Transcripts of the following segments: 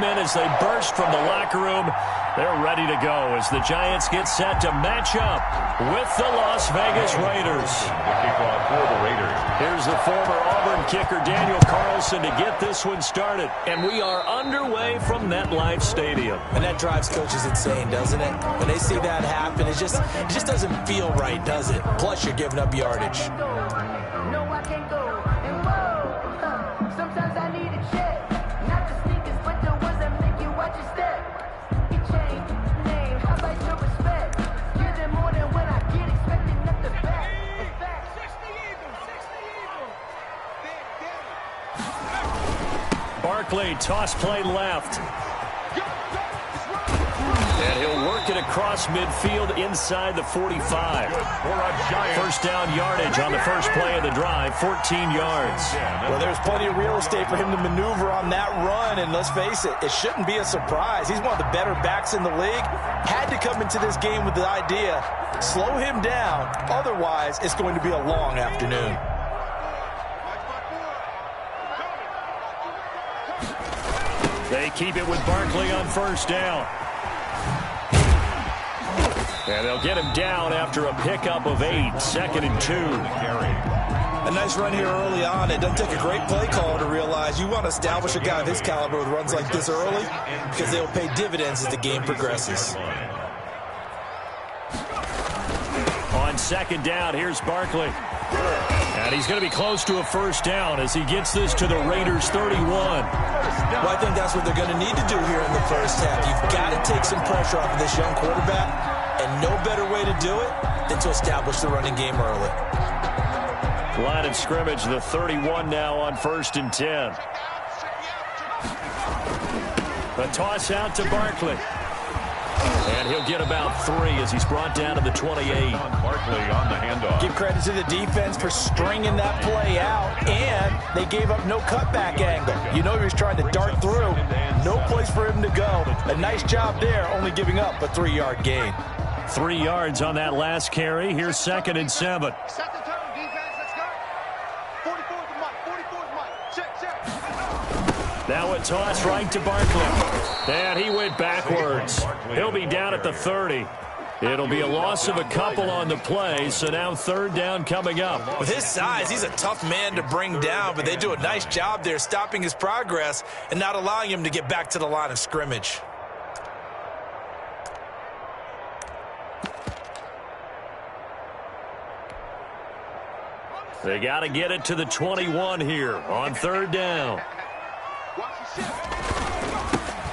in as they burst from the locker room. They're ready to go as the Giants get set to match up with the Las Vegas Raiders. Here's the former Auburn kicker Daniel Carlson to get this one started. And we are underway from MetLife Stadium. And that drives coaches insane, doesn't it? When they see that happen, it just doesn't feel right, does it? Plus, you're giving up yardage. Barkley, toss play left. And he'll work it across midfield inside the 45. First down yardage on the first play of the drive, 14 yards. Well, there's plenty of real estate for him to maneuver on that run, and let's face it, it shouldn't be a surprise. He's one of the better backs in the league. Had to come into this game with the idea, slow him down, otherwise it's going to be a long afternoon. They keep it with Barkley on first down. And they'll get him down after a pickup of 8, 2nd and 2. A nice run here early on. It doesn't take a great play caller to realize you want to establish a guy of his caliber with runs like this early because they'll pay dividends as the game progresses. On second down, here's Barkley. And he's going to be close to a first down as he gets this to the Raiders' 31. Well, I think that's what they're going to need to do here in the first half. You've got to take some pressure off of this young quarterback, and no better way to do it than to establish the running game early. Line of scrimmage, the 31 now on 1st and 10. A toss out to Barkley. And he'll get about 3 as he's brought down to the 28. Barkley on the handoff. Give credit to the defense for stringing that play out, and they gave up no cutback angle. You know he was trying to dart through. No place for him to go. A nice job there, only giving up a 3-yard gain. 3 yards on that last carry. Here's 2nd and 7. Set the tone, defense. Let's go. 44 is Mike. 44 is Mike. Check. Now a toss right to Barkley. And he went backwards. He'll be down at the 30. It'll be a loss of a couple on the play, so now 3rd down coming up. With his size, he's a tough man to bring down, but they do a nice job there stopping his progress and not allowing him to get back to the line of scrimmage. They got to get it to the 21 here on 3rd down.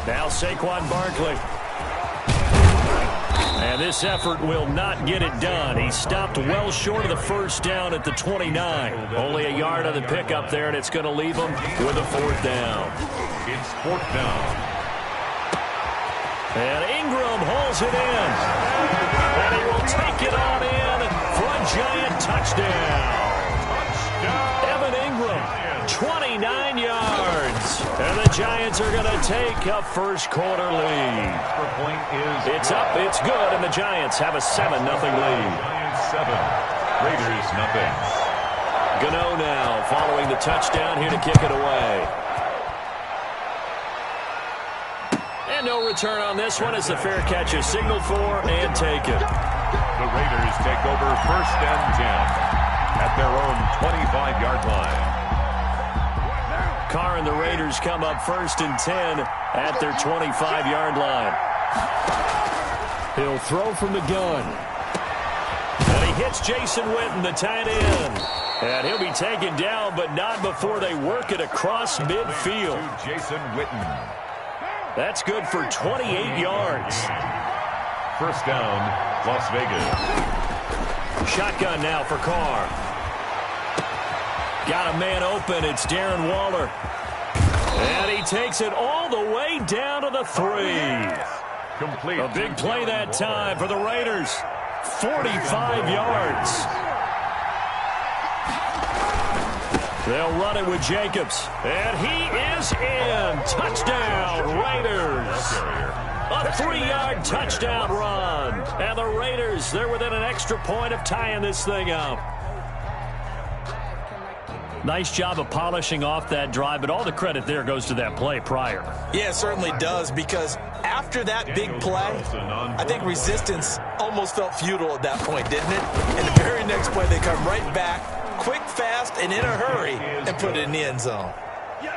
Now Saquon Barkley. And this effort will not get it done. He stopped well short of the first down at the 29. Only a yard on the pickup there, and it's going to leave him with a 4th down. It's 4th down. And Ingram hauls it in. And he will take it on in for a Giant touchdown. Evan Ingram, 29 yards. And the Giants are going to take a first quarter lead. It's up, it's good, and the Giants have a 7-0 lead. Giants 7, Raiders nothing. Gano now following the touchdown here to kick it away. And no return on this one as the fair catch is signaled for and taken. The Raiders take over 1st and 10 at their own 25-yard line. Carr and the Raiders come up 1st and 10 at their 25-yard line. He'll throw from the gun. And he hits Jason Witten, the tight end. And he'll be taken down, but not before they work it across midfield. Jason Witten. That's good for 28 yards. 1st down, Las Vegas. Shotgun now for Carr. Got a man open. It's Darren Waller. And he takes it all the way down to the 3. Complete. A big play that time for the Raiders. 45 yards. They'll run it with Jacobs. And he is in. Touchdown, Raiders. A 3-yard touchdown run. And the Raiders, they're within an extra point of tying this thing up. Nice job of polishing off that drive, but all the credit there goes to that play prior. Yeah, it certainly does, because after that big play, I think resistance almost felt futile at that point, didn't it? And the very next play, they come right back, quick, fast, and in a hurry, and put it in the end zone.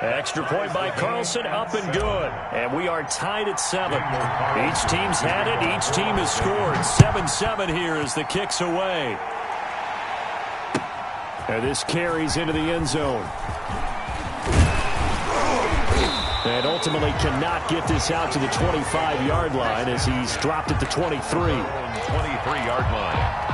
Extra point by Carlson, up and good. And we are tied at 7. Each team's had it. Each team has scored. 7-7 here as the kick's away. And this carries into the end zone. And ultimately cannot get this out to the 25-yard line as he's dropped at the 23. 23-yard line.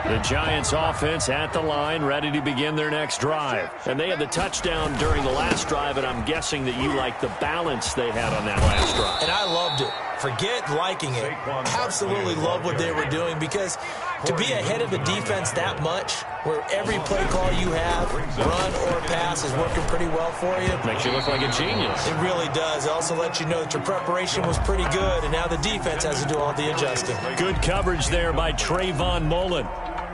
The Giants offense at the line, ready to begin their next drive. And they had the touchdown during the last drive, and I'm guessing that you like the balance they had on that last drive. And I loved it. Forget liking it. Absolutely love what they were doing, because to be ahead of the defense that much, where every play call you have, run or pass, is working pretty well for you. Makes you look like a genius. It really does. It also lets you know that your preparation was pretty good, and now the defense has to do all the adjusting. Good coverage there by Trayvon Mullen.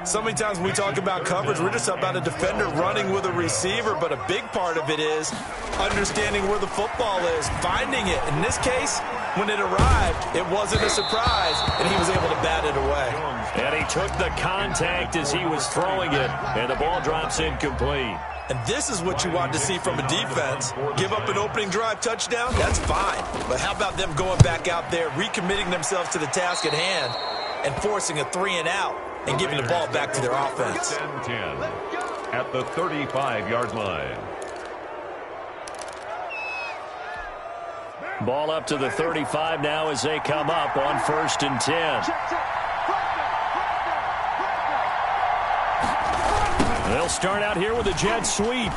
So many times when we talk about coverage, we're just about a defender running with a receiver, but a big part of it is understanding where the football is, finding it. In this case, when it arrived, it wasn't a surprise, and he was able to bat it away. And he took the contact as he was throwing it, and the ball drops incomplete. And this is what you want to see from a defense. Give up an opening drive touchdown, that's fine. But how about them going back out there, recommitting themselves to the task at hand, and forcing a 3-and-out, and giving the ball back to their offense. 10 at the 35-yard line. Ball up to the 35 now as they come up on 1st and 10. They'll start out here with a jet sweep.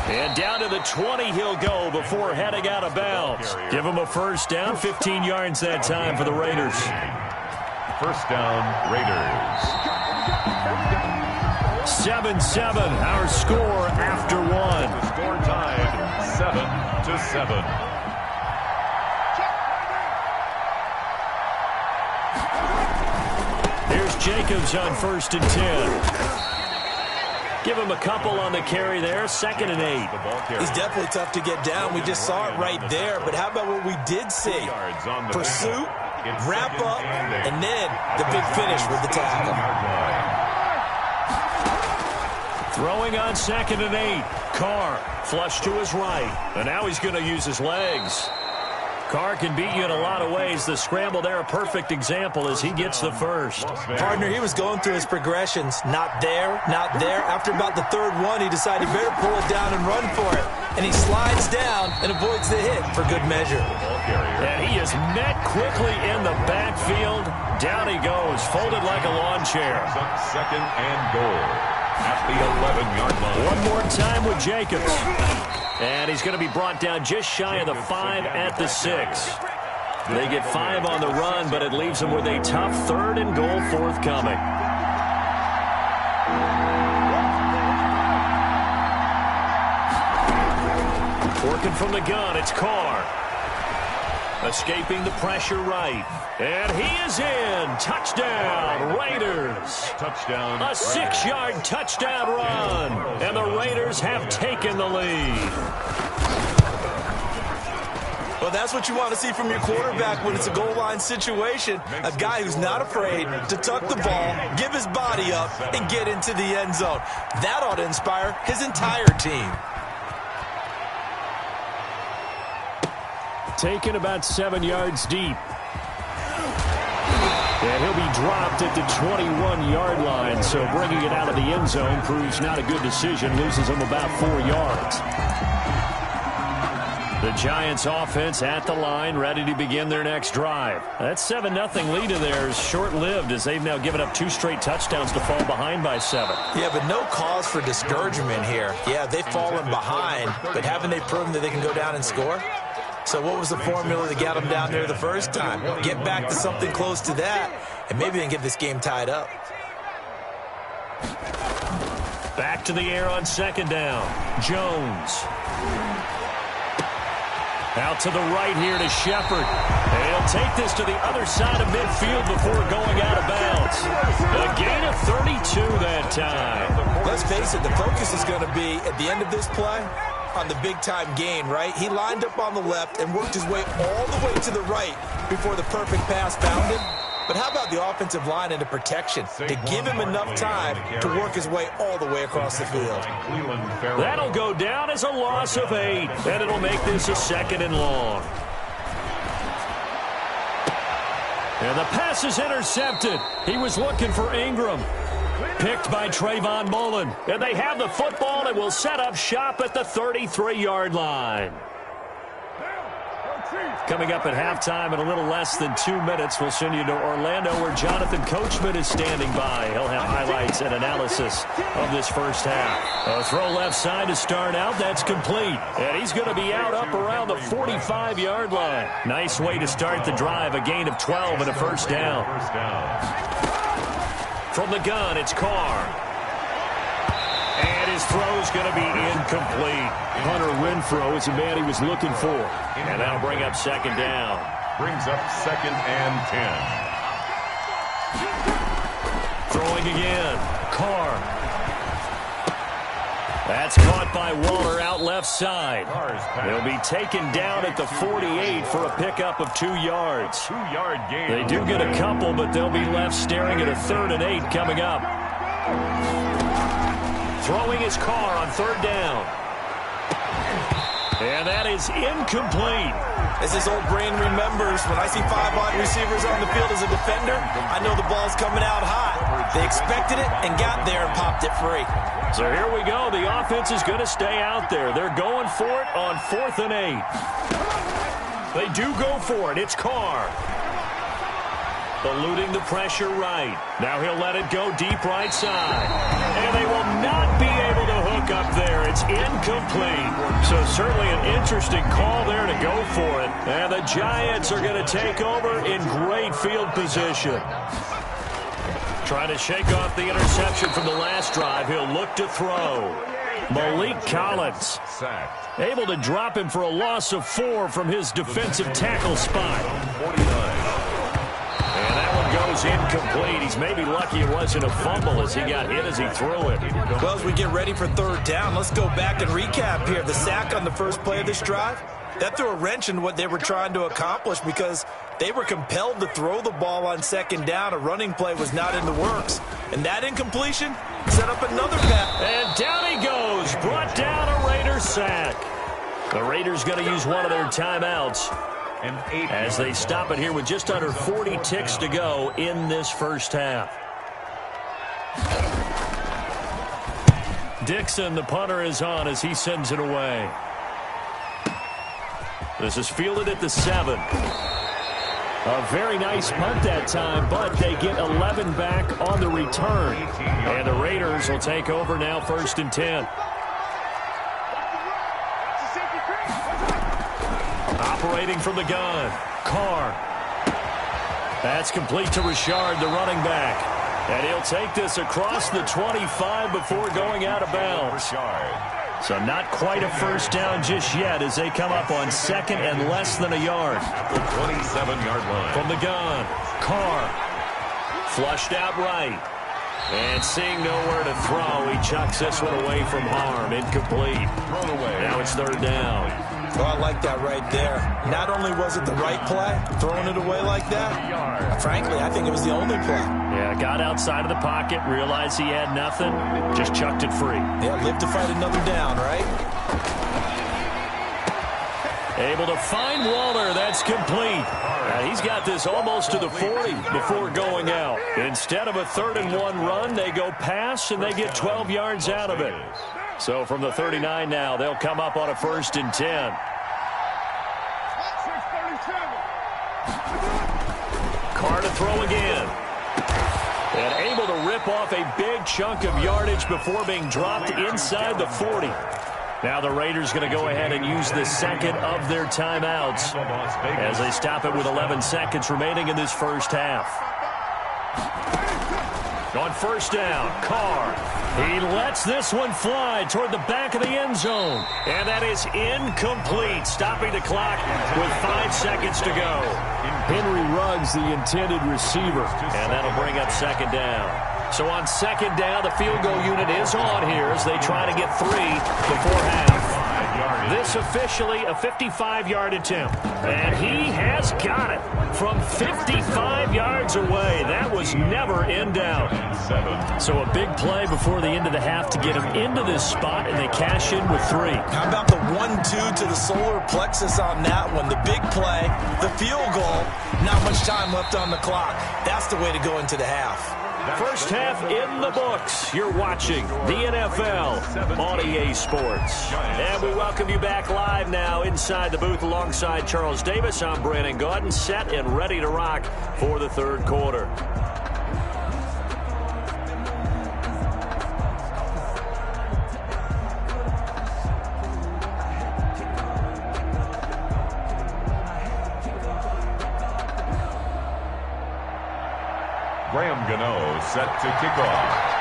And down to the 20 he'll go before heading out of bounds. Give him a first down, 15 yards that time for the Raiders. First down, Raiders. 7-7, our score after 1. The score tied 7-7. Here's Jacobs on 1st and 10. Give him a couple on the carry there, 2nd and 8. He's definitely tough to get down. We just saw it right there. But how about what we did see? Pursuit, wrap up, and then the big finish with the tackle. Throwing on 2nd and 8. Carr flush to his right. And now he's going to use his legs. Carr can beat you in a lot of ways. The scramble there, a perfect example as he gets the first. Partner, he was going through his progressions. Not there, not there. After about the 3rd one, he decided he better pull it down and run for it. And he slides down and avoids the hit for good measure. And he is met quickly in the backfield. Down he goes, folded like a lawn chair. 2nd and goal at the 11-yard line. One more time with Jacobs. And he's going to be brought down just shy of the 5 at the 6. They get 5 on the run, but it leaves them with a tough 3rd and goal forthcoming. Working from the gun, it's Carr. Escaping the pressure right. And he is in. Touchdown, Raiders. Touchdown. A 6-yard touchdown run. And the Raiders have taken the lead. Well, that's what you want to see from your quarterback when it's a goal line situation. A guy who's not afraid to tuck the ball, give his body up, and get into the end zone. That ought to inspire his entire team. Taken about 7 yards deep. And he'll be dropped at the 21-yard line, so bringing it out of the end zone proves not a good decision, loses him about 4 yards. The Giants offense at the line, ready to begin their next drive. That 7-0 lead of theirs is short-lived as they've now given up 2 straight touchdowns to fall behind by 7. Yeah, but no cause for discouragement here. Yeah, they've fallen behind, but haven't they proven that they can go down and score? So what was the formula that got them down there the first time? Get back to something close to that, and maybe they can get this game tied up. Back to the air on 2nd down. Jones. Out to the right here to Shepard. And he'll take this to the other side of midfield before going out of bounds. A gain of 32 that time. Let's face it, the focus is going to be, at the end of this play, on the big-time gain, right? He lined up on the left and worked his way all the way to the right before the perfect pass found him. But how about the offensive line into protection to give him enough time to work his way all the way across the field? That'll go down as a loss of 8, and it'll make this a 2nd and long. And the pass is intercepted. He was looking for Ingram. Picked by Trayvon Mullen. And they have the football and will set up shop at the 33-yard line. Coming up at halftime in a little less than 2 minutes, we'll send you to Orlando where Jonathan Coachman is standing by. He'll have highlights and analysis of this first half. A throw left side to start out. That's complete. And he's going to be out up around the 45-yard line. Nice way to start the drive. A gain of 12 and a first down. From the gun, it's Carr. And his throw's going to be incomplete. Hunter Renfrow is the man he was looking for. And that'll bring up 2nd down. Brings up 2nd and 10. Throwing again. Carr. That's caught by Waller out left side. He'll be taken down at the 48 for a pickup of 2 yards. 2-yard gain. They do get a couple, but they'll be left staring at a 3rd and 8 coming up. Throwing his Carr on 3rd down. And that is incomplete. As his old brain remembers, when I see 5 wide receivers on the field as a defender, I know the ball's coming out hot. They expected it and got there and popped it free. So here we go. The offense is going to stay out there. They're going for it on 4th and 8. They do go for it. It's Carr. Eluding the pressure right. Now he'll let it go deep right side. And they will not be able to hook up there. It's incomplete. So certainly an interesting call there to go for it. And the Giants are going to take over in great field position. Trying to shake off the interception from the last drive. He'll look to throw. Malik Collins able to drop him for a loss of 4 from his defensive tackle spot. 49. And that one goes incomplete. He's maybe lucky it wasn't a fumble as he got hit as he threw it. Well, as we get ready for 3rd down, let's go back and recap here. The sack on the first play of this drive, that threw a wrench in what they were trying to accomplish because they were compelled to throw the ball on 2nd down. A running play was not in the works. And that incompletion set up another pass. And down he goes. Brought down a Raider sack. The Raiders going to use one of their timeouts as they stop it here with just under 40 ticks to go in this first half. Dixon, the punter, is on as he sends it away. This is fielded at the 7. A very nice punt that time, but they get 11 back on the return. And the Raiders will take over now 1st and 10. Operating from the gun, Carr. That's complete to Richard, the running back. And he'll take this across the 25 before going out of bounds. So not quite a first down just yet as they come up on 2nd and less than a yard. The 27-yard line. From the gun, Carr. Flushed out right. And seeing nowhere to throw, he chucks this one away from harm. Incomplete. Thrown away. Now it's 3rd down. Oh, I like that right there. Not only was it the right play, throwing it away like that, frankly, I think it was the only play. Yeah, got outside of the pocket, realized he had nothing, just chucked it free. Yeah, live to fight another down, right? Able to find Waller. That's complete. He's got this almost to the 40 before going out. Instead of a 3rd and 1 run, they go pass, and they get 12 yards out of it. So from the 39 now, they'll come up on a 1st and 10. Carr to throw again. And able to rip off a big chunk of yardage before being dropped inside the 40. Now the Raiders going to go ahead and use the 2nd of their timeouts as they stop it with 11 seconds remaining in this first half. On 1st down, Carr. He lets this one fly toward the back of the end zone. And that is incomplete, stopping the clock with 5 seconds to go. Henry Ruggs, the intended receiver. And that'll bring up second down. So on second down, the field goal unit is on here as they try to get 3 before half. This officially a 55-yard attempt. And he has got it from 55 yards away. That was never in doubt. So a big play before the end of the half to get him into this spot, and they cash in with 3. How about the 1-2 to the solar plexus on that one? The big play, the field goal, not much time left on the clock. That's the way to go into the half. First half in the books. You're watching the NFL on EA Sports. And we welcome you back live now inside the booth alongside Charles Davis. I'm Brandon Gaudin, set and ready to rock for the third quarter. Graham Gano set to kick off.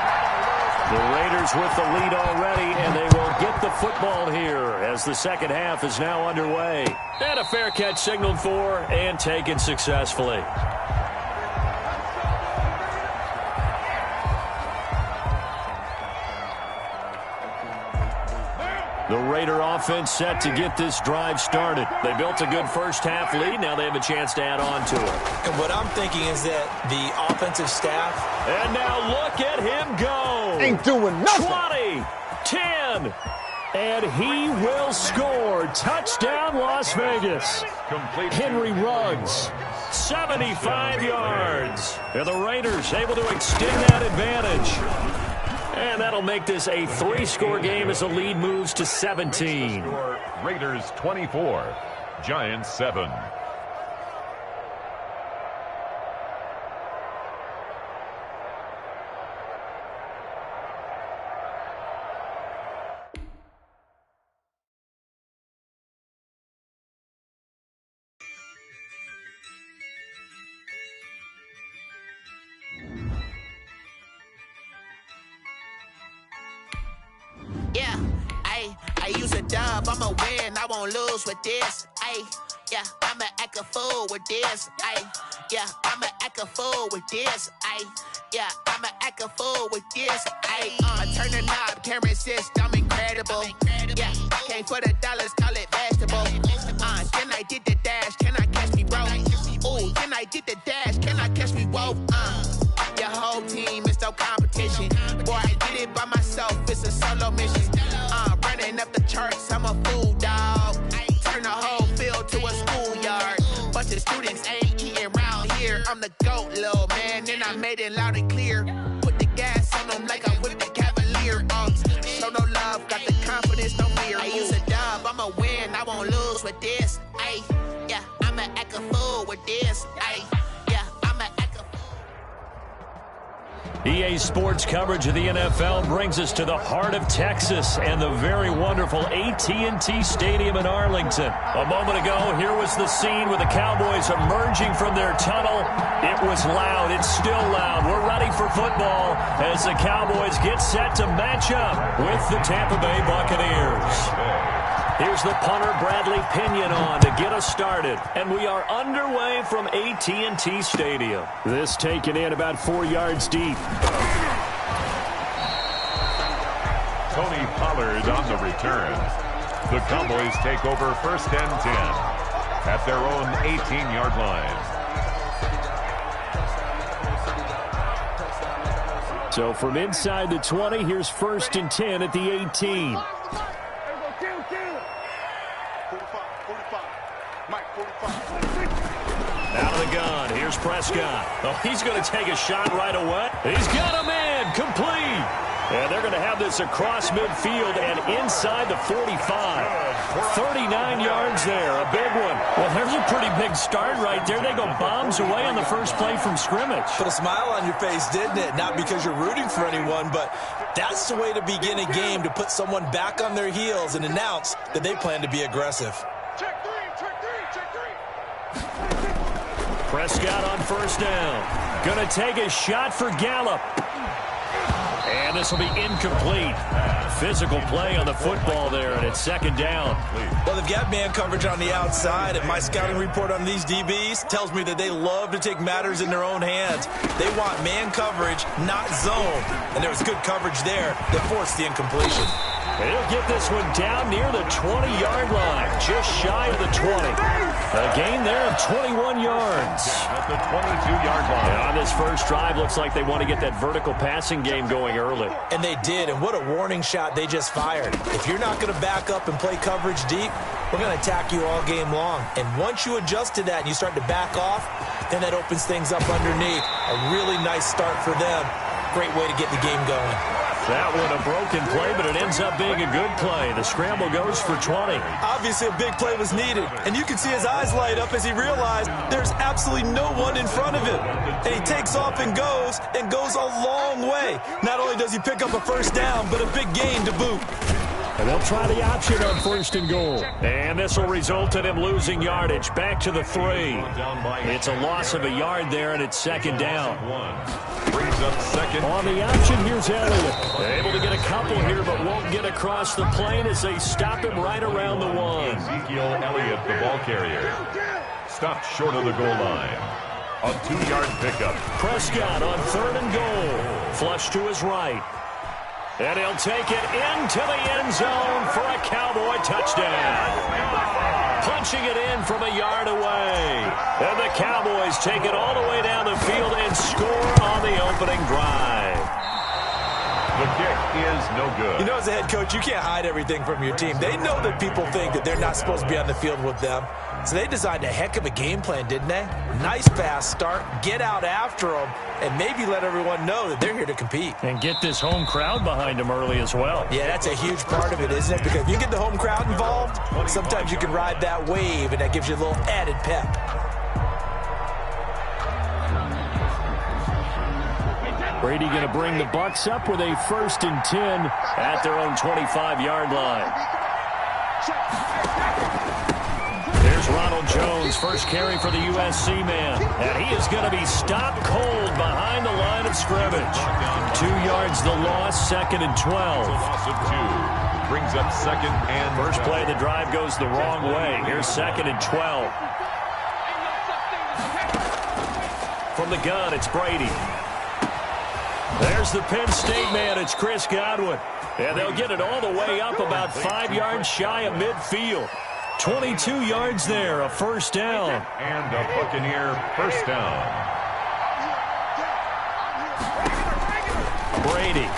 The Raiders with the lead already, and they will get the football here as the second half is now underway. And a fair catch signaled for and taken successfully. The Raider offense set to get this drive started. They built a good first-half lead. Now they have a chance to add on to it. And what I'm thinking is that the offensive staff... And now look at him go. Ain't doing nothing. 20, 10, and he will score. Touchdown, Las Vegas. Henry Ruggs, 75 yards. And the Raiders able to extend that advantage. And that'll make this a 3-score game as the lead moves to 17. Raiders 24, Giants 7. Yeah, I use a dub, I'ma win, I won't lose with this. Yeah, I'ma act a fool with this. Yeah, I'ma act a fool with this. Yeah, I'ma act a fool with this. I turn the knob, can't resist, I'm incredible. Yeah, came for the dollars, call it vegetable. Then I did the dash, can I catch me, bro? Ooh, then I did the dash, can I catch me, whoa? Your whole team is no competition. Boy, I did it by myself, it's a solo mission. Running up the charts, I'm a fool, dog. Turn the whole field to a schoolyard. Bunch of students ain't eating round here. I'm the GOAT, little man, and I made it loud and clear. Put the gas on them like I'm with the Cavalier. Show no love, got the confidence, no fear. I use a dub, I'ma win, I won't lose with this. Yeah, I'ma act a fool with this. EA Sports coverage of the NFL brings us to the heart of Texas and the very wonderful AT&T Stadium in Arlington. A moment ago, here was the scene with the Cowboys emerging from their tunnel. It was loud. It's still loud. We're ready for football as the Cowboys get set to match up with the Tampa Bay Buccaneers. Here's the punter, Bradley Pinion, on to get us started. And we are underway from AT&T Stadium. This taken in about 4 yards deep. Tony Pollard on the return. The Cowboys take over first and 10 at their own 18-yard line. So from inside the 20, here's first and 10 at the 18. Out of the gun. Here's Prescott. Oh, he's going to take a shot right away. He's got him in. Complete. And they're going to have this across midfield and inside the 45. 39 yards there. A big one. Well, there's a pretty big start right there. They go bombs away on the first play from scrimmage. Put a smile on your face, didn't it? Not because you're rooting for anyone, but that's the way to begin a game, to put someone back on their heels and announce that they plan to be aggressive. Check three, check three, check three. Prescott on first down. Going to take a shot for Gallup. And this will be incomplete. Physical play on the football there, and it's second down. Well, they've got man coverage on the outside, and my scouting report on these DBs tells me that they love to take matters in their own hands. They want man coverage, not zone. And there was good coverage there that forced the incompletion. He'll get this one down near the 20-yard line, just shy of the 20. A gain there of 21 yards. At the 22-yard line. And on this first drive, looks like they want to get that vertical passing game going early. And they did, and what a warning shot they just fired. If you're not going to back up and play coverage deep, we're going to attack you all game long. And once you adjust to that and you start to back off, then that opens things up underneath. A really nice start for them. Great way to get the game going. That one a broken play, but it ends up being a good play. The scramble goes for 20. Obviously, a big play was needed, and you can see his eyes light up as he realized there's absolutely no one in front of him. And he takes off and goes a long way. Not only does he pick up a first down, but a big gain to boot. And they'll try the option on first and goal. And this will result in him losing yardage. Back to the 3. It's a loss of a yard there, and it's second down. Brings up second. On the option, here's Elliott. Able to get a couple here, but won't get across the plane as they stop him right around the 1. Ezekiel Elliott, the ball carrier. Stopped short of the goal line. A 2-yard pickup. Prescott on third and goal. Flush to his right. And he'll take it into the end zone for a Cowboy touchdown. Punching it in from a yard away. And the Cowboys take it all the way down the field and score on the opening drive. The kick is no good. You know, as a head coach, you can't hide everything from your team. They know that people think that they're not supposed to be on the field with them. So they designed a heck of a game plan, didn't they? Nice fast start, get out after them, and maybe let everyone know that they're here to compete. And get this home crowd behind them early as well. Yeah, that's a huge part of it, isn't it? Because if you get the home crowd involved, sometimes you can ride that wave, and that gives you a little added pep. Brady going to bring the Bucs up with a 1st and 10 at their own 25-yard line. There's Ronald Jones, first carry for the USC man. And he is going to be stopped cold behind the line of scrimmage. 2 yards the loss, 2nd and 12. Loss of 2. Brings up second and First play of the drive goes the wrong way. Here's 2nd and 12. From the gun, it's Brady. There's the Penn State man. It's Chris Godwin. And they'll get it all the way up about 5 yards shy of midfield. 22 yards there, a first down. And a Buccaneer first down. Brady.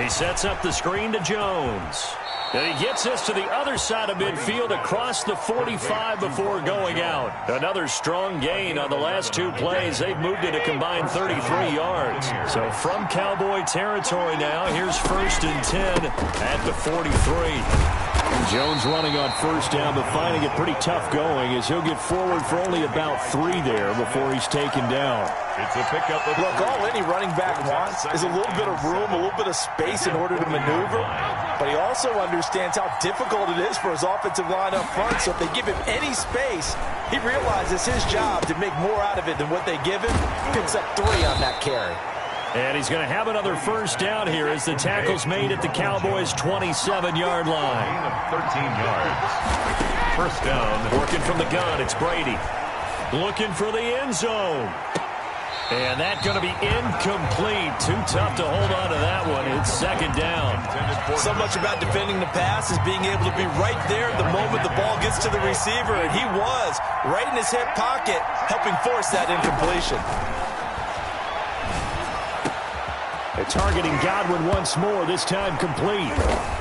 He sets up the screen to Jones. And he gets this to the other side of midfield across the 45 before going out. Another strong gain on the last 2 plays. They've moved it a combined 33 yards. So from Cowboy territory now, here's 1st and 10 at the 43. Jones running on first down, but finding it pretty tough going as he'll get forward for only about 3 there before he's taken down. It's a pickup of... Look, all any running back wants is a little bit of room, a little bit of space in order to maneuver. But he also understands how difficult it is for his offensive line up front. So if they give him any space, he realizes his job to make more out of it than what they give him. Picks up 3 on that carry. And he's going to have another first down here as the tackle's made at the Cowboys' 27-yard line. 13 yards. First down. Working from the gun, it's Brady. Looking for the end zone. And that's going to be incomplete. Too tough to hold on to that one. It's second down. So much about defending the pass is being able to be right there the moment the ball gets to the receiver. And he was right in his hip pocket, helping force that incompletion. They're targeting Godwin once more, this time complete.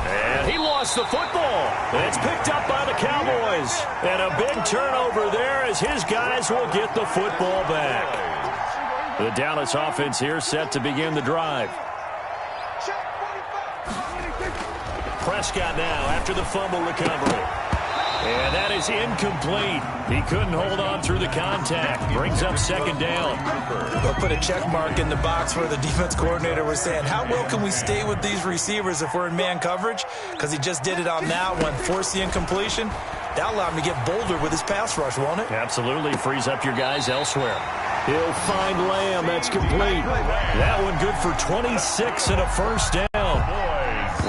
And he lost the football. It's picked up by the Cowboys. And a big turnover there as his guys will get the football back. The Dallas offense here set to begin the drive. Prescott now after the fumble recovery. And that is incomplete. He couldn't hold on through the contact. Brings up second down. They'll put a check mark in the box where the defense coordinator was saying, how well can we stay with these receivers if we're in man coverage? Because he just did it on that one, forced the incompletion. That'll allow him to get bolder with his pass rush, won't it? Absolutely. Frees up your guys elsewhere. He'll find Lamb. That's complete. That one good for 26 and a first down.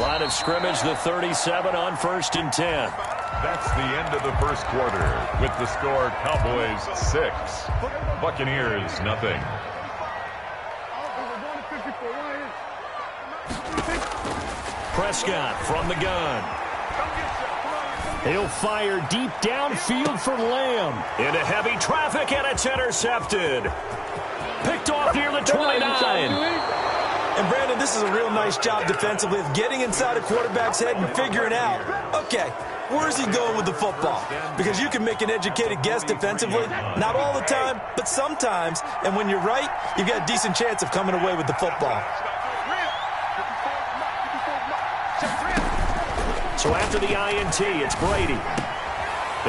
Line of scrimmage, the 37 on 1st and 10. That's the end of the first quarter with the score Cowboys 6, Buccaneers nothing. Prescott from the gun. He'll fire deep downfield for Lamb. Into heavy traffic, and it's intercepted. Picked off near the 29. And, Brandon, this is a real nice job defensively of getting inside a quarterback's head and figuring out, okay, where's he going with the football? Because you can make an educated guess defensively. Not all the time, but sometimes. And when you're right, you've got a decent chance of coming away with the football. So after the INT, it's Brady.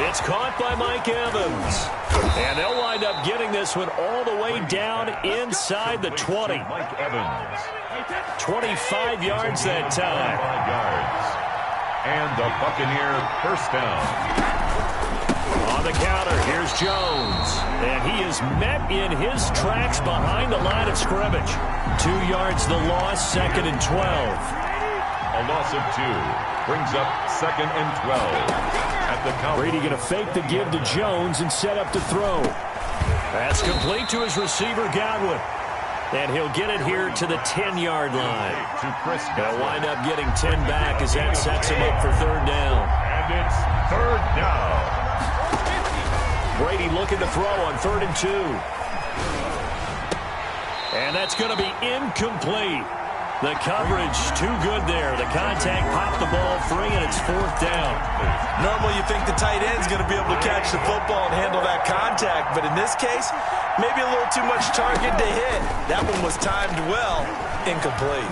It's caught by Mike Evans. And they'll wind up getting this one all the way down inside the 20. Mike Evans. 25 yards that time. 25 yards. And the Buccaneer first down. On the counter, here's Jones. And he is met in his tracks behind the line of scrimmage. 2 yards the loss, 2nd and 12. A loss of 2 brings up 2nd and 12. At the Cowboys. Brady going to fake the give to Jones and set up to throw. That's complete to his receiver, Godwin. And he'll get it here to the 10-yard line. To Chris They'll wind up getting 10 back as that sets him up for 3rd down. And it's 3rd down. Brady looking to throw on 3rd and 2. And that's going to be incomplete. The coverage too good there. The contact popped the ball free, and it's 4th down. Normally you think the tight end's going to be able to catch the football and handle that contact, but in this case, maybe a little too much target to hit. That one was timed well. Incomplete.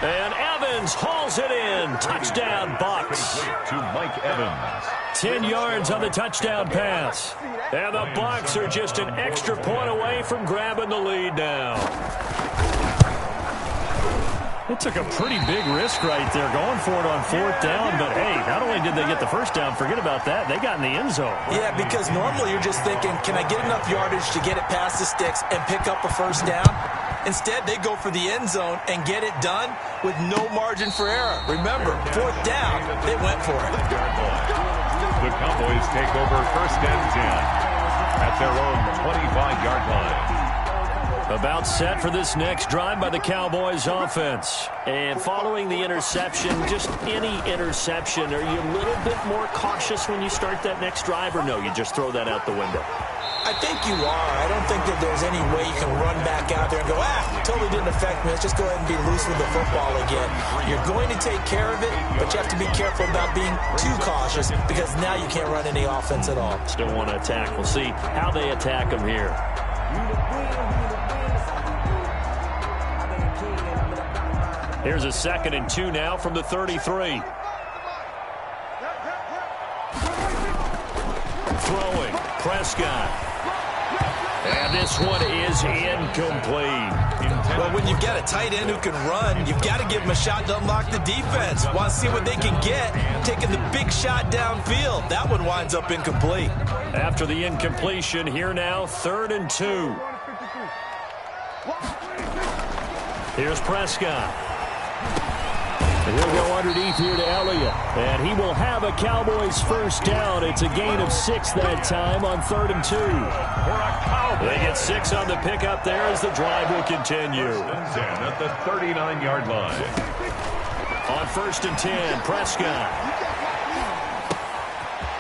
And Evans hauls it in. Touchdown, Bucs. To Mike Evans. 10 yards on the touchdown pass. And the Bucs are just an extra point away from grabbing the lead now. They took a pretty big risk right there going for it on 4th down. But, hey, not only did they get the first down, forget about that, they got in the end zone. Yeah, because normally you're just thinking, can I get enough yardage to get it past the sticks and pick up a first down? Instead, they go for the end zone and get it done with no margin for error. Remember, 4th down, they went for it. The Cowboys take over 1st and 10 at their own 25-yard line. About set for this next drive by the Cowboys offense. And following the interception, just any interception, are you a little bit more cautious when you start that next drive, or no, you just throw that out the window? I think you are. I don't think that there's any way you can run back out there and go, totally didn't affect me. Let's just go ahead and be loose with the football again. You're going to take care of it, but you have to be careful about being too cautious because now you can't run any offense at all. Still want to attack. We'll see how they attack them here. Here's a 2nd and 2 now from the 33. Throwing, Prescott. And this one is incomplete. Well, when you've got a tight end who can run, you've got to give him a shot to unlock the defense. Want to see what they can get, taking the big shot downfield. That one winds up incomplete. After the incompletion, here now, 3rd and 2. Here's Prescott. And he'll go underneath here to Elliott. And he will have a Cowboys first down. It's a gain of 6 that time on 3rd and 2. They get 6 on the pickup there as the drive will continue. At the 39-yard line. On 1st and 10, Prescott.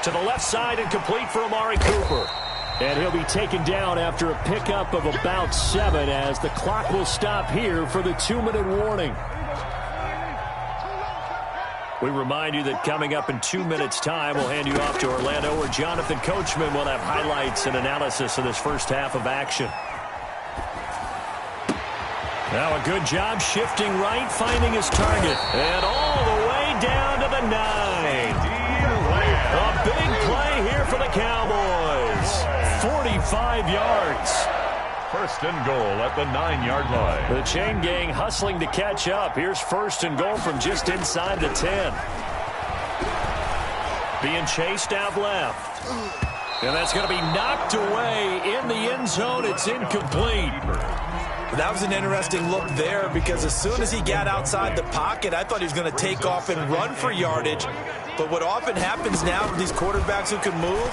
To the left side and complete for Amari Cooper. And he'll be taken down after a pickup of about 7 as the clock will stop here for the 2-minute warning. We remind you that coming up in 2 minutes' time, we'll hand you off to Orlando, where Jonathan Coachman will have highlights and analysis of this first half of action. Now a good job shifting right, finding his target. And all the way down to the 9. A big play here for the Cowboys. 45 yards. 1st and goal at the 9-yard line. The chain gang hustling to catch up. Here's 1st and goal from just inside the 10. Being chased out left. And that's going to be knocked away in the end zone. It's incomplete. That was an interesting look there because as soon as he got outside the pocket, I thought he was going to take off and run for yardage. But what often happens now with these quarterbacks who can move,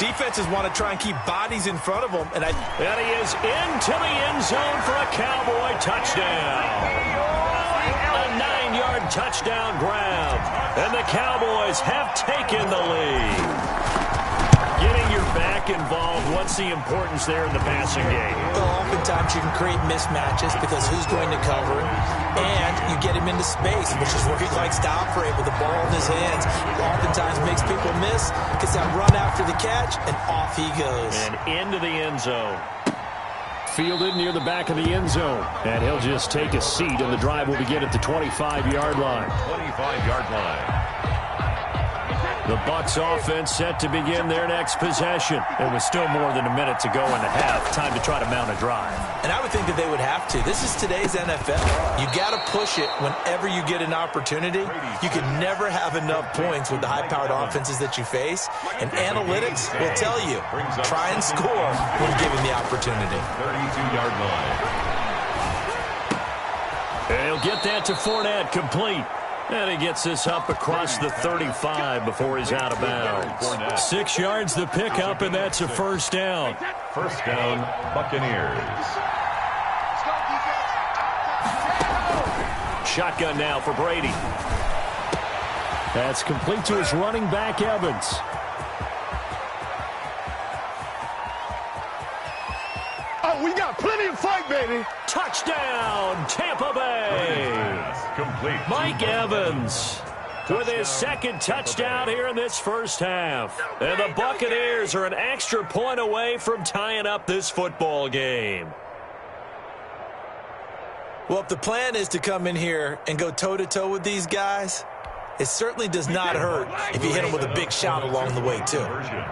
defenses want to try and keep bodies in front of them. And he is into the end zone for a Cowboy touchdown. A 9-yard touchdown grab. And the Cowboys have taken the lead. Getting your back involved, what's the importance there in the passing game? Well, oftentimes you can create mismatches because who's going to cover it, and you get him into space, which is where he likes to operate with the ball in his hands. Oftentimes makes people miss, gets that run after the catch, and off he goes. And into the end zone. Fielded near the back of the end zone. And he'll just take a seat, and the drive will begin at the 25-yard line. 25-yard line. The Bucs offense set to begin their next possession. And with still more than a minute to go in the half, time to try to mount a drive. And I would think that they would have to. This is today's NFL. You got to push it whenever you get an opportunity. You can never have enough points with the high-powered offenses that you face. And analytics will tell you, try and score when given the opportunity. 32-yard line. And he'll get that to Fournette, complete. And he gets this up across the 35 before he's out of bounds. 6 yards the pickup, and that's a first down. First down, Buccaneers. Shotgun now for Brady. That's complete to his running back, Evans. Oh, we got plenty of fight, baby. Touchdown, Tampa Bay. Complete. Mike Evans with his second touchdown here in this first half. And the Buccaneers are an extra point away from tying up this football game. Well, if the plan is to come in here and go toe-to-toe with these guys, it certainly does not hurt if you hit them with a big shot along the way, too.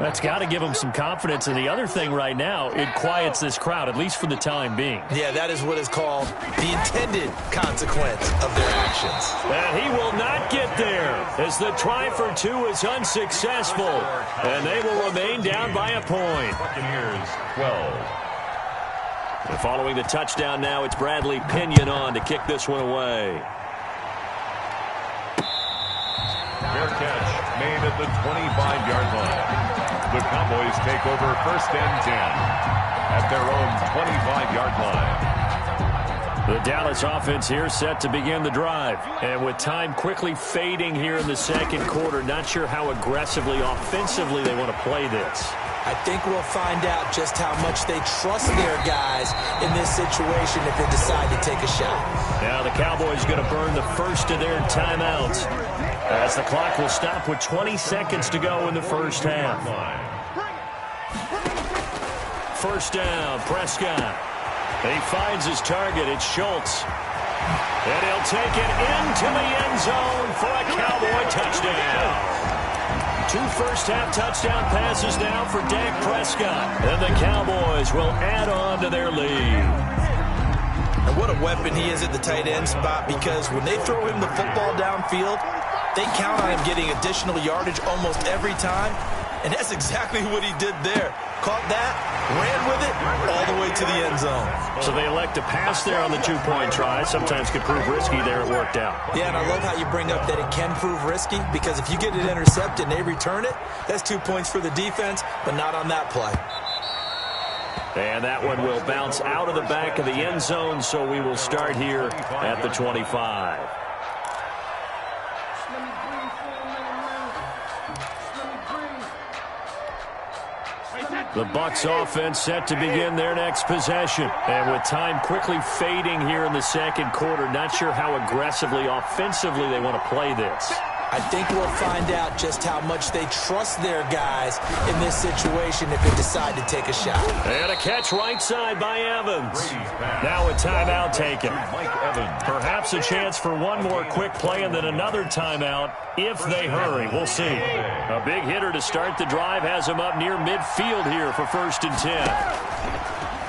That's got to give them some confidence. And the other thing right now, it quiets this crowd, at least for the time being. Yeah, that is what is called the intended consequence of their actions. And he will not get there as the try for two is unsuccessful. And they will remain down by a point. Buccaneers 12. And following the touchdown now, it's Bradley Pinion on to kick this one away. Fair catch made at the 25-yard line. The Cowboys take over first and 10 at their own 25-yard line. The Dallas offense here set to begin the drive. And with time quickly fading here in the second quarter, not sure how aggressively, offensively they want to play this. I think we'll find out just how much they trust their guys in this situation if they decide to take a shot. Now the Cowboys going to burn the first of their timeouts as the clock will stop with 20 seconds to go in the first half. First down, Prescott. He finds his target. It's Schultz. And he'll take it into the end zone for a Cowboy touchdown. 2 first-half touchdown passes now for Dak Prescott. And the Cowboys will add on to their lead. And what a weapon he is at the tight end spot, because when they throw him the football downfield, they count on him getting additional yardage almost every time. And that's exactly what he did there. Caught that, ran with it, all the way to the end zone. So they elect to pass there on the 2-point try. Sometimes could prove risky there. It worked out. Yeah, and I love how you bring up that it can prove risky, because if you get it intercepted and they return it, that's 2 points for the defense, but not on that play. And that one will bounce out of the back of the end zone, so we will start here at the 25. The Bucs offense set to begin their next possession. And with time quickly fading here in the second quarter, not sure how aggressively, offensively they want to play this. I think we'll find out just how much they trust their guys in this situation if they decide to take a shot. And a catch right side by Evans. Now a timeout taken. Mike Evans. Perhaps a chance for one more quick play and then another timeout if they hurry. We'll see. A big hitter to start the drive has him up near midfield here for 1st and 10.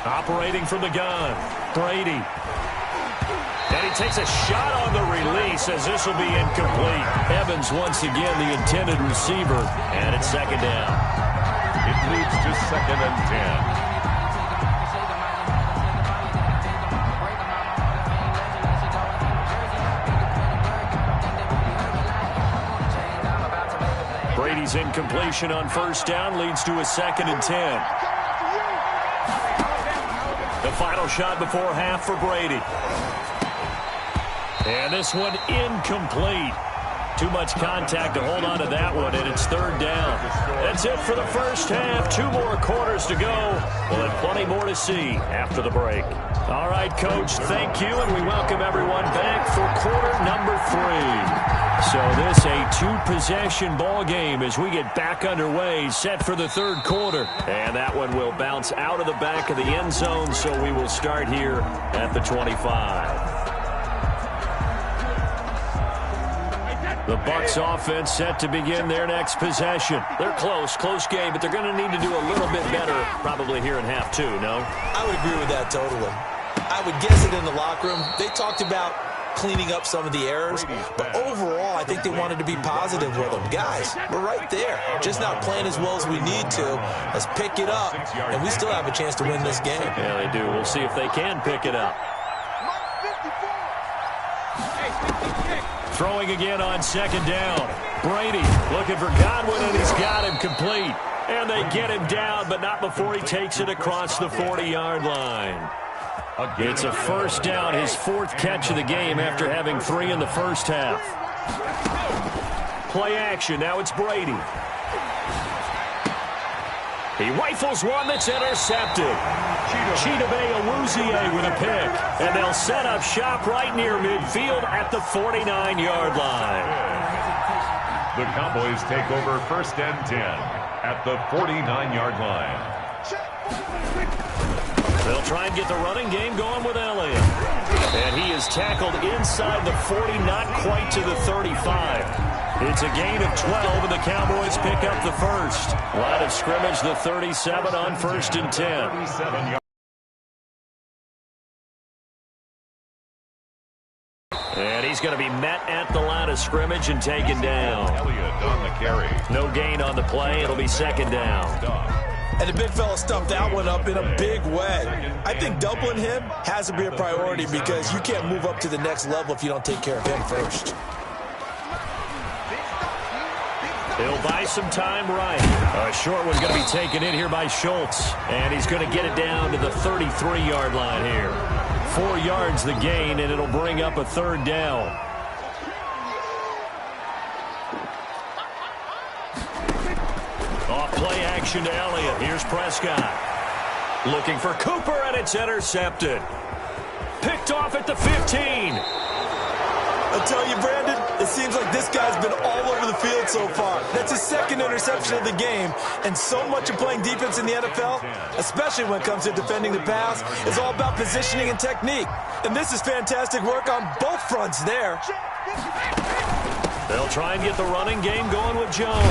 Operating from the gun, Brady. And he takes a shot on the release as this will be incomplete. Evans once again the intended receiver, and it's second down. It's Leads to 2nd and 10. Brady's incompletion on 1st down leads to a 2nd and 10. The final shot before half for Brady. And this one incomplete. Too much contact to hold on to that one, and it's 3rd down. That's it for the first half. 2 more quarters to go. We'll have plenty more to see after the break. All right, Coach, thank you, and we welcome everyone back for quarter number 3. So this a 2-possession ball game as we get back underway, set for the 3rd quarter. And that one will bounce out of the back of the end zone, so we will start here at the 25. The Bucs offense set to begin their next possession. They're close game, but they're going to need to do a little bit better probably here in half 2, no? I would agree with that totally. I would guess it in the locker room. They talked about cleaning up some of the errors, but overall, I think they wanted to be positive with them. Guys, we're right there. Just not playing as well as we need to. Let's pick it up, and we still have a chance to win this game. Yeah, they do. We'll see if they can pick it up. Throwing again on 2nd down. Brady looking for Godwin, and he's got him complete. And they get him down, but not before he takes it across the 40-yard line. It's a 1st down, his 4th catch of the game after having 3 in the first half. Play action, now it's Brady. He rifles one that's intercepted. Chidobe Awuzie with a pick. And they'll set up shop right near midfield at the 49-yard line. The Cowboys take over 1st and 10 at the 49-yard line. They'll try and get the running game going with Elliott. And he is tackled inside the 40, not quite to the 35. It's a gain of 12, and the Cowboys pick up the 1st. Line of scrimmage, the 37 on 1st and 10. And he's going to be met at the line of scrimmage and taken down. Elliott on the carry. No gain on the play. It'll be 2nd down. And the big fella stuffed that one up in a big way. I think doubling him has to be a priority because you can't move up to the next level if you don't take care of him first. He'll buy some time right. A short one's going to be taken in here by Schultz. And he's going to get it down to the 33-yard line here. 4 yards the gain, and it'll bring up a 3rd down. Off play action to Elliott. Here's Prescott. Looking for Cooper, and it's intercepted. Picked off at the 15. I'll tell you, Brandon, it seems like this guy's been all over the field so far. That's his 2nd interception of the game, and so much of playing defense in the NFL, especially when it comes to defending the pass, is all about positioning and technique. And this is fantastic work on both fronts there. They'll try and get the running game going with Jones.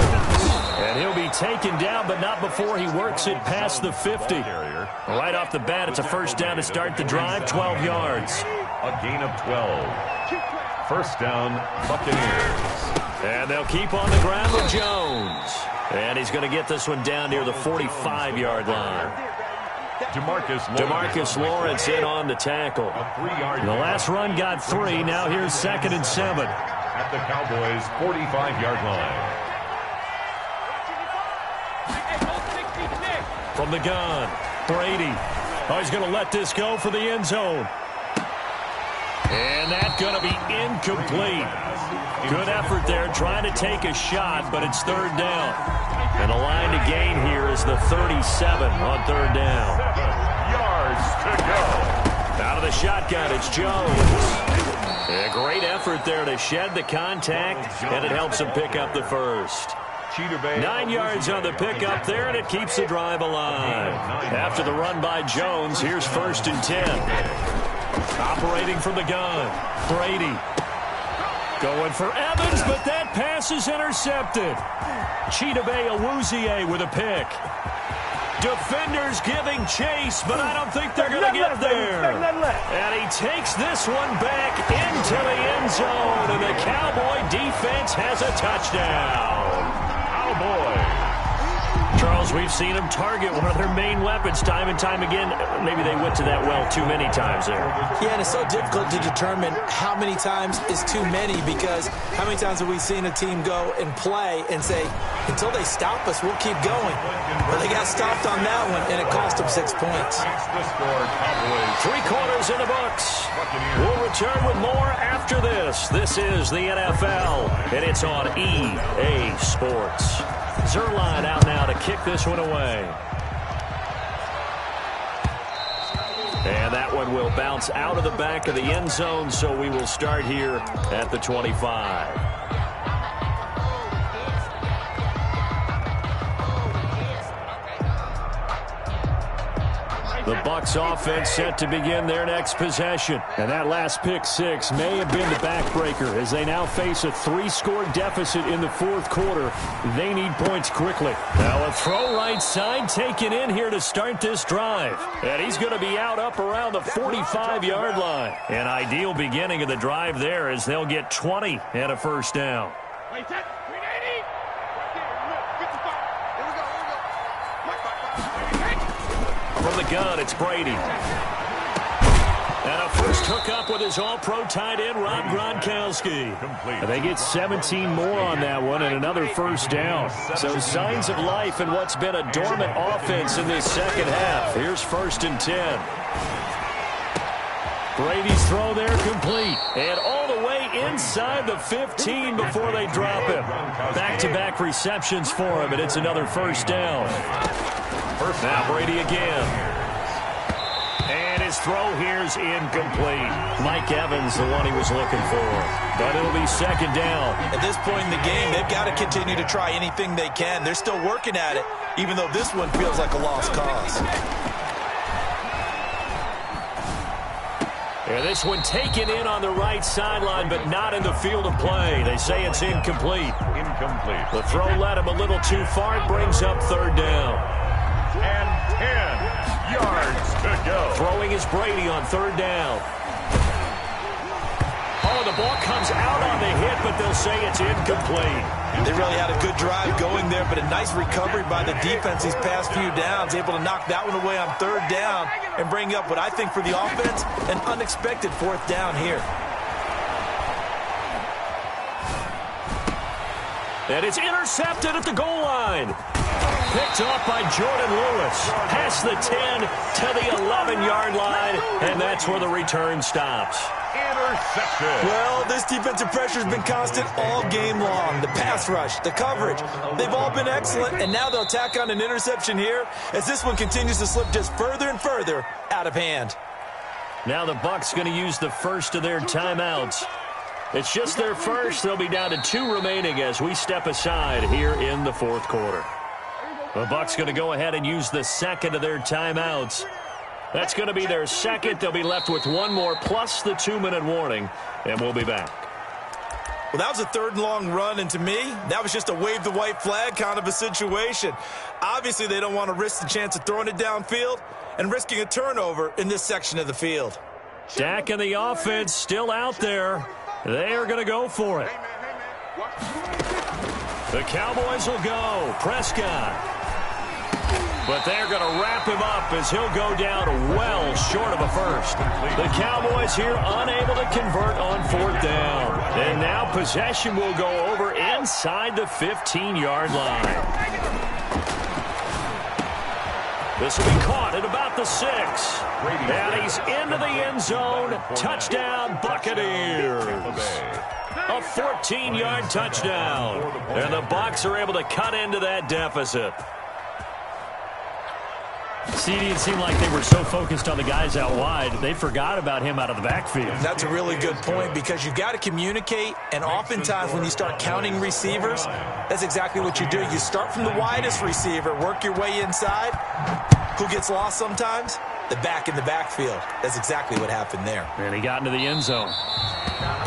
And he'll be taken down, but not before he works it past the 50. Right off the bat, it's a 1st down to start the drive, 12 yards. A gain of 12. 1st down, Buccaneers. And they'll keep on the ground with Jones. And he's going to get this one down near the 45-yard line. DeMarcus Lawrence in on the tackle. The last run got 3. Now here's 2nd and 7. At the Cowboys' 45-yard line. From the gun, Brady. Oh, he's going to let this go for the end zone. And that's going to be incomplete. Good effort there trying to take a shot, but it's 3rd down. And the line to gain here is the 37 on 3rd down. 7 yards to go. Out of the shotgun, it's Jones. A great effort there to shed the contact, and it helps him pick up the 1st. 9 yards on the pickup there, and it keeps the drive alive. After the run by Jones, here's 1st and 10. Operating from the gun, Brady. Going for Evans, but that pass is intercepted. Chidobe Awuzie with a pick. Defenders giving chase, but I don't think they're going to get there. And he takes this one back into the end zone, and the Cowboy defense has a touchdown. Cowboy Charles, we've seen them target one of their main weapons time and time again. Maybe they went to that well too many times there. Yeah, and it's so difficult to determine how many times is too many, because how many times have we seen a team go and play and say, until they stop us, we'll keep going. Well, they got stopped on that one, and it cost them 6 points. 3 quarters in the books. We'll return with more after this. This is the NFL, and it's on EA Sports. Zuerlein out now to kick this one away. And that one will bounce out of the back of the end zone, so we will start here at the 25. The Bucs offense set to begin their next possession. And that last pick six may have been the backbreaker as they now face a 3-score deficit in the fourth quarter. They need points quickly. Now a throw right side taken in here to start this drive. And he's going to be out up around the 45-yard line. An ideal beginning of the drive there as they'll get 20 and a first down. From the gun, it's Brady. And a first hookup with his all-pro tight end, Rob Gronkowski. And they get 17 more on that one and another first down. So signs of life in what's been a dormant offense in this second half. Here's 1st and 10. Brady's throw there complete. And all the way inside the 15 before they drop him. Back-to-back receptions for him, and it's another first down. Now Brady again. And his throw here's incomplete. Mike Evans, the one he was looking for. But it'll be 2nd down. At this point in the game, they've got to continue to try anything they can. They're still working at it, even though this one feels like a lost cause. And this one taken in on the right sideline, but not in the field of play. They say it's incomplete. The throw led him a little too far. It brings up 3rd down. And 10 yards to go. Throwing is Brady on 3rd down. Oh, the ball comes out on the hit, but they'll say it's incomplete. They really had a good drive going there, but a nice recovery by the defense these past few downs, able to knock that one away on 3rd down and bring up what I think for the offense, an unexpected 4th down here. And it's intercepted at the goal line. Picked off by Jordan Lewis. Past the 10 to the 11-yard line, and that's where the return stops. Intercepted. Well, this defensive pressure has been constant all game long. The pass rush, the coverage, they've all been excellent, and now they'll tack on an interception here as this one continues to slip just further and further out of hand. Now the Bucs going to use the first of their timeouts. It's just their first. They'll be down to 2 remaining as we step aside here in the fourth quarter. The Bucs going to go ahead and use the 2nd of their timeouts. That's going to be their 2nd. They'll be left with 1 more plus the 2-minute warning, and we'll be back. Well, that was a 3rd and long run, and to me, that was just a wave the white flag kind of a situation. Obviously, they don't want to risk the chance of throwing it downfield and risking a turnover in this section of the field. Dak and the offense still out there. They are going to go for it. The Cowboys will go. Prescott. But they're going to wrap him up as he'll go down well short of a first. The Cowboys here unable to convert on 4th down. And now possession will go over inside the 15-yard line. This will be caught at about the 6. And he's into the end zone. Touchdown, Buccaneers. A 14-yard touchdown. And the Bucs are able to cut into that deficit. CD, it seemed like they were so focused on the guys out wide, they forgot about him out of the backfield. That's a really good point because you've got to communicate, and oftentimes when you start counting receivers, that's exactly what you do. You start from the widest receiver, work your way inside. Who gets lost sometimes? The back in the backfield. That's exactly what happened there. And he got into the end zone.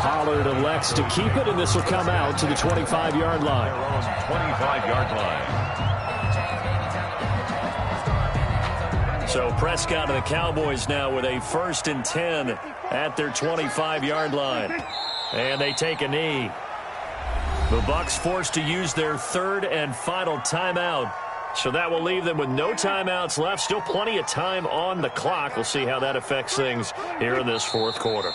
Pollard elects to keep it, and this will come out to the 25-yard line. 25-yard line. So Prescott and the Cowboys now with a 1st and 10 at their 25-yard line. And they take a knee. The Bucs forced to use their 3rd and final timeout. So that will leave them with no timeouts left. Still plenty of time on the clock. We'll see how that affects things here in this fourth quarter.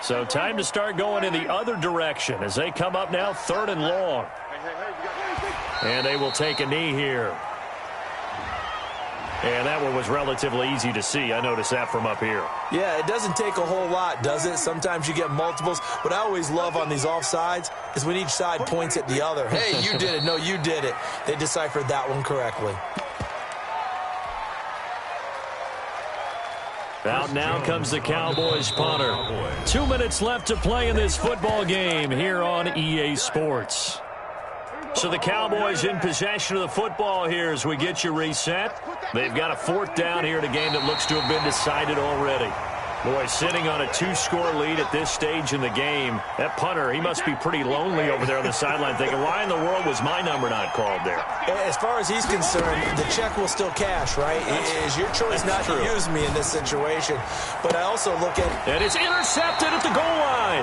So time to start going in the other direction as they come up now 3rd and long. And they will take a knee here. And that one was relatively easy to see. I noticed that from up here. Yeah, it doesn't take a whole lot, does it? Sometimes you get multiples. What I always love on these offsides is when each side points at the other. Hey, you did it. No, you did it. They deciphered that one correctly. Out now comes the Cowboys punter. 2 minutes left to play in this football game here on EA Sports. So the Cowboys in possession of the football here as we get you reset. They've got a 4th down here in a game that looks to have been decided already. Boy, sitting on a 2-score lead at this stage in the game, that punter, he must be pretty lonely over there on the sideline thinking, why in the world was my number not called there? As far as he's concerned, the check will still cash, right? It is your choice not to use me in this situation. But I also look at... And it's intercepted at the goal line.